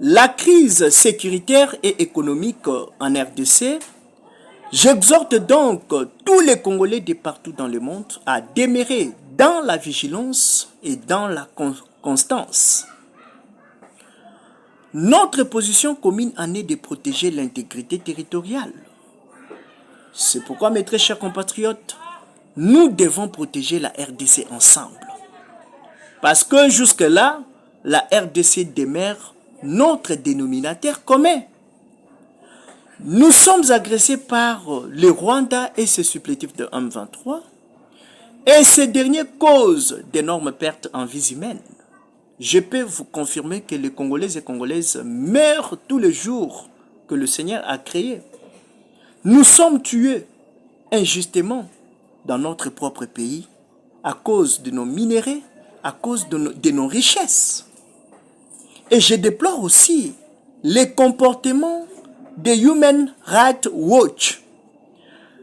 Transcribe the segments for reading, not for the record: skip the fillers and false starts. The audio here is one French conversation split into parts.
la crise sécuritaire et économique en RDC. J'exhorte donc tous les Congolais de partout dans le monde à demeurer dans la vigilance et dans la constance. Notre position commune en est de protéger l'intégrité territoriale. C'est pourquoi, mes très chers compatriotes, nous devons protéger la RDC ensemble. Parce que jusque-là, la RDC demeure notre dénominateur commun. Nous sommes agressés par le Rwanda et ses supplétifs de M23 et ces derniers causent d'énormes pertes en vies humaines. Je peux vous confirmer que les Congolais et Congolaises meurent tous les jours que le Seigneur a créés. Nous sommes tués injustement dans notre propre pays à cause de nos minéraux, à cause de nos richesses. Et je déplore aussi les comportements de Human Rights Watch.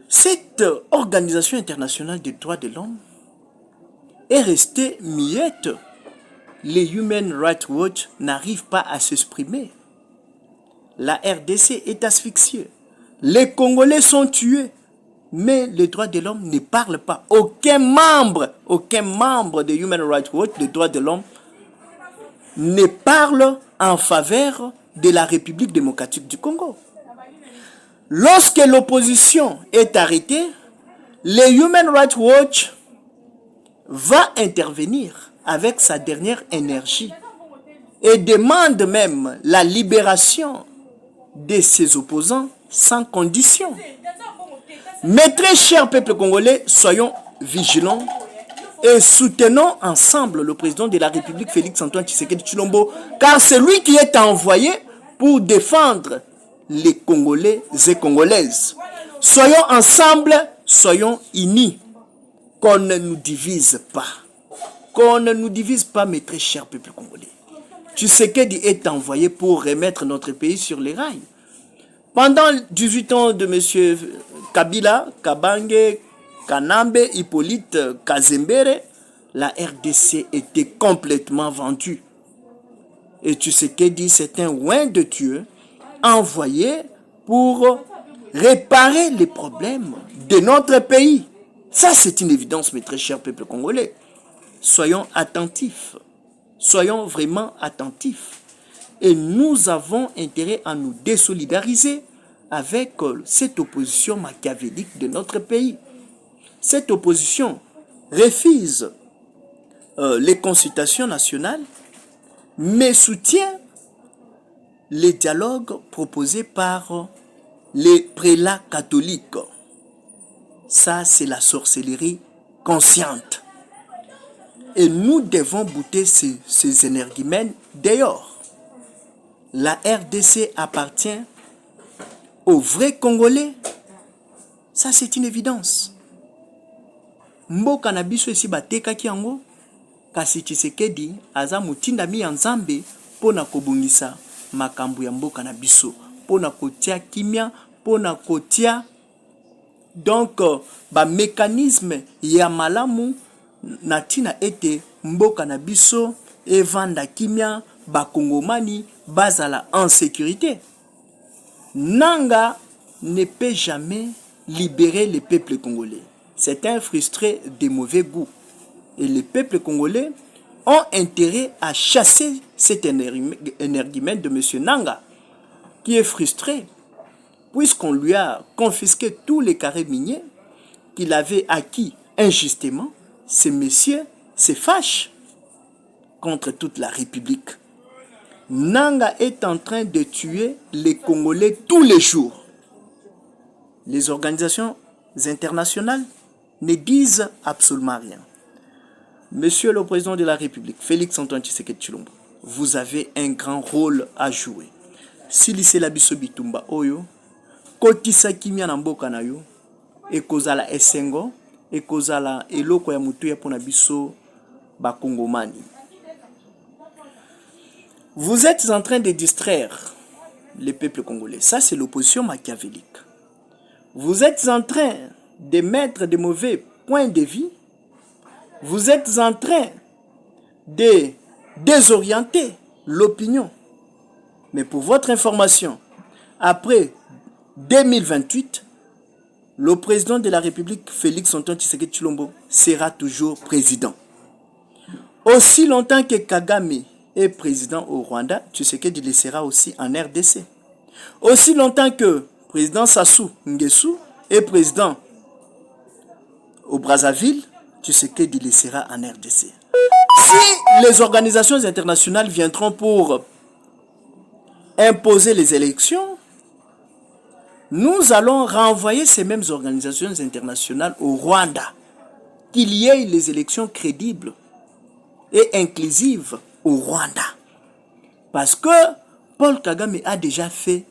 Cette organisation internationale des droits de l'homme est restée muette. Les Human Rights Watch n'arrivent pas à s'exprimer. La RDC est asphyxiée. Les Congolais sont tués. Mais les droits de l'homme ne parlent pas. Aucun membre de Human Rights Watch, des droits de l'homme, ne parle en faveur de la République démocratique du Congo. Lorsque l'opposition est arrêtée, le Human Rights Watch va intervenir avec sa dernière énergie et demande même la libération de ses opposants sans condition. Mes très chers peuples congolais, soyons vigilants et soutenons ensemble le président de la République, Félix-Antoine Tshisekedi Tshilombo, car c'est lui qui est envoyé pour défendre les Congolais et Congolaises. Soyons ensemble, soyons unis, qu'on ne nous divise pas. Qu'on ne nous divise pas, mes très chers peuples congolais. Tshisekedi est envoyé pour remettre notre pays sur les rails. Pendant 18 ans de M. Kabila, Kabange, Kanambe, Hippolyte, Kazembere, la RDC était complètement vendue. Et Tshisekedi, c'est un oint de Dieu envoyé pour réparer les problèmes de notre pays. Ça, c'est une évidence, mes très chers peuples congolais. Soyons attentifs. Soyons vraiment attentifs. Et nous avons intérêt à nous désolidariser avec cette opposition machiavélique de notre pays. Cette opposition refuse les consultations nationales, mais soutient les dialogues proposés par les prélats catholiques. Ça, c'est la sorcellerie consciente. Et nous devons bouter ces énergumènes dehors. La RDC appartient aux vrais Congolais. Ça, c'est une évidence. Mboka na biso esi batekaki yango, kasi Tshisekedi aza mutindami ya Nzambe pona kobungisa makambo ya mboka na biso, pona kotia kimia, pona kotia donc ba mécanisme ya malamu na tina ete mboka na biso evanda kimia, ba Kongomani bazala en sécurité. Nanga ne peut jamais libérer le peuple congolais. C'est un frustré de mauvais goût. Et les peuples congolais ont intérêt à chasser cet énergumène de M. Nanga, qui est frustré, puisqu'on lui a confisqué tous les carrés miniers qu'il avait acquis injustement. Ces messieurs se fâchent contre toute la République. Nanga est en train de tuer les Congolais tous les jours. Les organisations internationales ne disent absolument rien. Monsieur le Président de la République, Félix-Antoine Tshisekedi Tshilombo, vous avez un grand rôle à jouer. Silisela biso bitumba oyo, kotisa kimia na mboka na yo, ekozala esengo, ekozala eloko ya mutuya pona biso bakongomani. Vous êtes en train de distraire les peuples congolais. Ça, c'est l'opposition machiavélique. Vous êtes en train de mettre de mauvais points de vue. Vous êtes en train de désorienter l'opinion. Mais pour votre information, après 2028, le président de la République, Félix Antoine Tshisekedi Tshilombo, sera toujours président. Aussi longtemps que Kagame est président au Rwanda, Tshisekedi le sera aussi en RDC. Aussi longtemps que président Sassou Nguesso est président au Brazzaville, Tshisekedi le sera en RDC. Si les organisations internationales viendront pour imposer les élections, nous allons renvoyer ces mêmes organisations internationales au Rwanda, qu'il y ait les élections crédibles et inclusives au Rwanda. Parce que Paul Kagame a déjà fait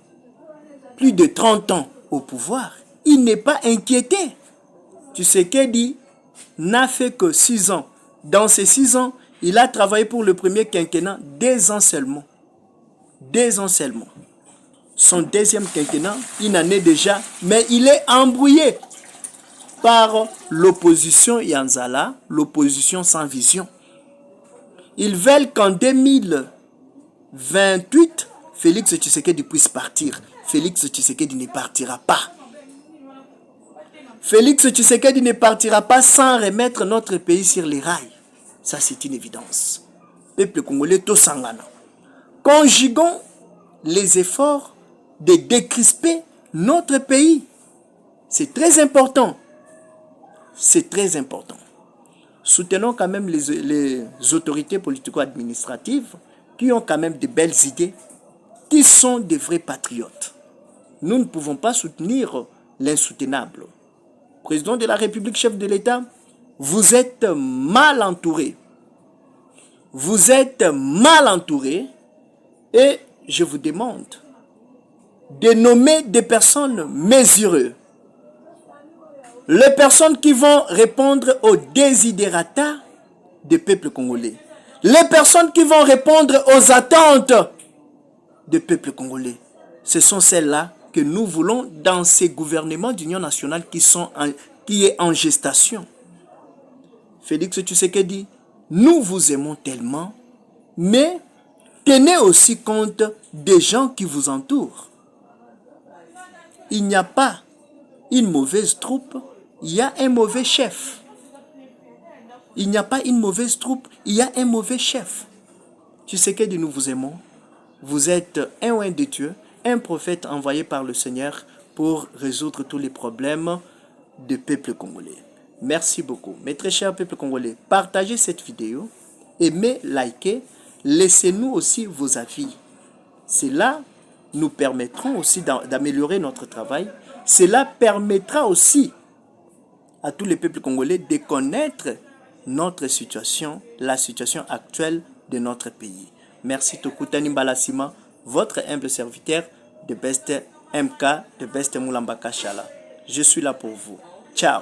plus de 30 ans au pouvoir. Il n'est pas inquiété. Tshisekedi n'a fait que 6 ans. Dans ces 6 ans, il a travaillé pour le premier quinquennat 2 ans seulement. 2 ans seulement. Son deuxième quinquennat, il en est déjà, mais il est embrouillé par l'opposition Yanzala, l'opposition sans vision. Ils veulent qu'en 2028, Félix Tshisekedi puisse partir. Félix Tshisekedi ne partira pas. Félix Tshisekedi ne partira pas sans remettre notre pays sur les rails. Ça, c'est une évidence. Peuple congolais, tout sangana. Conjuguons les efforts de décrisper notre pays. C'est très important. C'est très important. Soutenons quand même les autorités politico-administratives qui ont quand même de belles idées, qui sont des vrais patriotes. Nous ne pouvons pas soutenir l'insoutenable. Président de la République, chef de l'État, vous êtes mal entouré. Vous êtes mal entouré et je vous demande de nommer des personnes mesureuses. Les personnes qui vont répondre aux desiderata du peuple congolais. Les personnes qui vont répondre aux attentes du peuple congolais. Ce sont celles-là que nous voulons dans ces gouvernements d'union nationale qui est en gestation. Félix Tshisekedi, nous vous aimons tellement, mais tenez aussi compte des gens qui vous entourent. Il n'y a pas une mauvaise troupe, il y a un mauvais chef. Il n'y a pas une mauvaise troupe, il y a un mauvais chef. Tshisekedi, nous vous aimons. Vous êtes un oint de Dieu, un prophète envoyé par le Seigneur pour résoudre tous les problèmes du peuple congolais. Merci beaucoup. Mes très chers peuples congolais, partagez cette vidéo, aimez, likez, laissez-nous aussi vos avis. Cela nous permettra aussi d'améliorer notre travail. Cela permettra aussi à tous les peuples congolais de connaître notre situation, la situation actuelle de notre pays. Merci Tokutani Mbalasima, votre humble serviteur de Best MK, de Best Moulamba Kachala. Je suis là pour vous. Ciao.